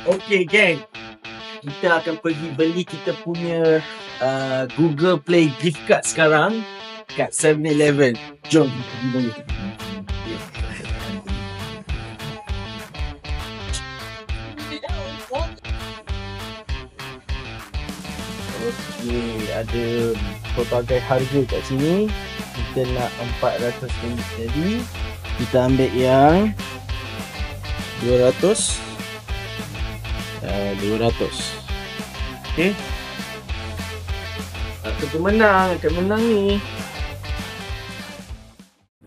Okay geng, kita akan pergi beli kita punya Google Play gift card sekarang kat 7-Eleven. Jom kita pergi beli. Okay, ada pelbagai harga kat sini. Kita nak RM400 jadi kita ambil yang 200. 200. Okay. Aku pemenang, akan menang ni.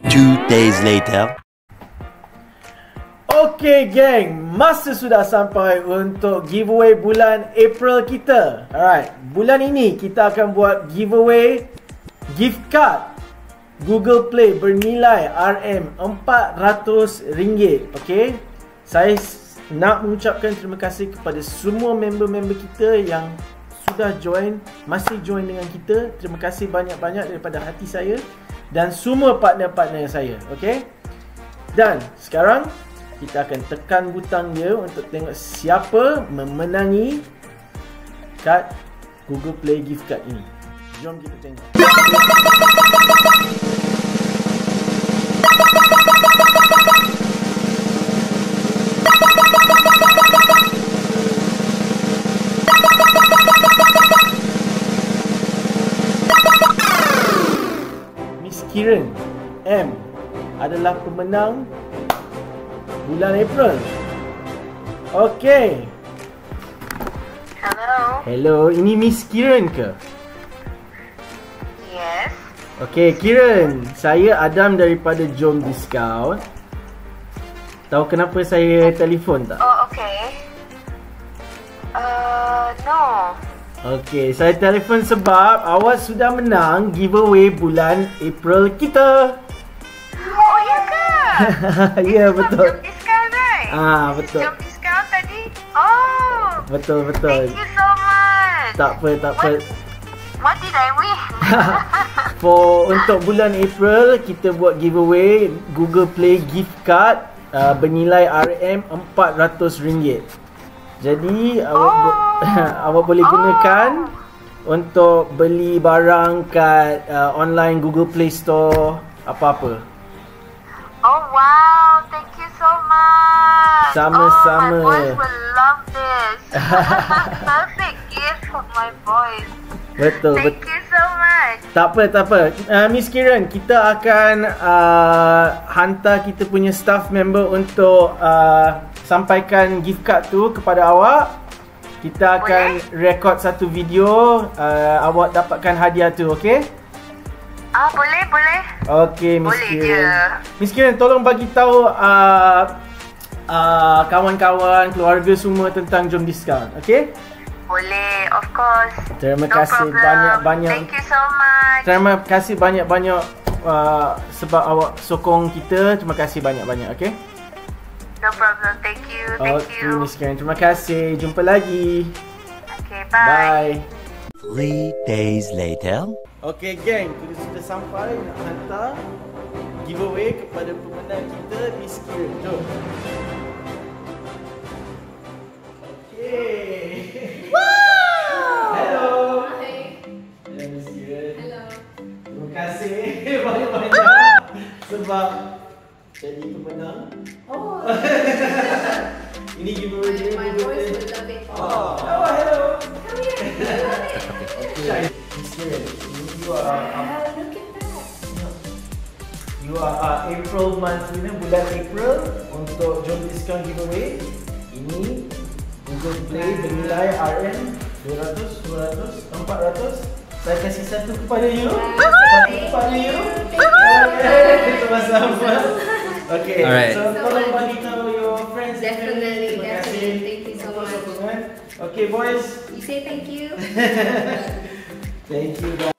2 days later. Okay geng, masa sudah sampai untuk giveaway bulan April kita. Alright, bulan ini kita akan buat giveaway gift card Google Play bernilai RM400. Okay, saya nak mengucapkan terima kasih kepada semua member-member kita yang sudah join, masih join dengan kita. Terima kasih banyak-banyak daripada hati saya dan semua partner-partner saya. Okay, dan sekarang kita akan tekan butang dia untuk tengok siapa memenangi kad Google Play gift card ini. Jom kita tengok. Miss Kiran M adalah pemenang bulan April. Okay. Hello, ini Miss Kiran ke? Yes. Okay, Kiran, saya Adam daripada Jom Discount. Tahu kenapa saya telefon tak? Oh, okay. No. Okay, saya telefon sebab awak sudah menang giveaway bulan April kita. Oh, ya ke? Ya, betul. Jom Discount, right? Betul. Jom Discount tadi. Oh. Betul. Thank you so much. Tak apa. What did I win? Untuk bulan April kita buat giveaway Google Play gift card bernilai RM400. Jadi awak boleh gunakan untuk beli barang kat online Google Play Store apa-apa. Oh wow, thank you so much. Sama-sama. Oh, my boys will love this. Perfect gift for my boys. Betul. Thank you so much. Tak apa. Miss Kiran, kita akan hantar kita punya staff member untuk sampaikan gift card tu kepada awak. Kita akan rekod satu video, awak dapatkan hadiah tu, okey? Boleh. Okey, Miss Boleh Kiran. je. Miss Kiran, tolong bagi tahu kawan-kawan, keluarga semua tentang Jom Discount, okey? Boleh, of course. Terima No kasih problem. banyak-banyak. Thank you so much. Terima kasih banyak-banyak sebab awak sokong kita. Terima kasih banyak-banyak, okey? No problem. Thank you. Thank Okey, you. Miss Karen. Terima kasih. Jumpa lagi. Okay, bye. 3 days later. Okey, geng. Kita sudah sampai nak hantar giveaway kepada pemenang kita, Miss Karen. Jom. Okey. Hello. Hi. Hello, Miss Karen. Hello. Terima kasih banyak-banyak sebab jadi pemenang. Oh. Ini giveaway dia. My voice will love it. Hello. Come here. I love it. Okay. Miss Karen, you are Look at that. You are April month winner, bulan April untuk Jom Discount giveaway. Ini Google Play bernilai RM200, 200, 400. Saya kasih satu kepada you. Satu kepada you. Okay, sama-sama. Okay, Alright. so tolong bagi tahu your friends. Definitely. Terima kasih. Thank you so much. Okay boys. You say thank you. Thank you guys.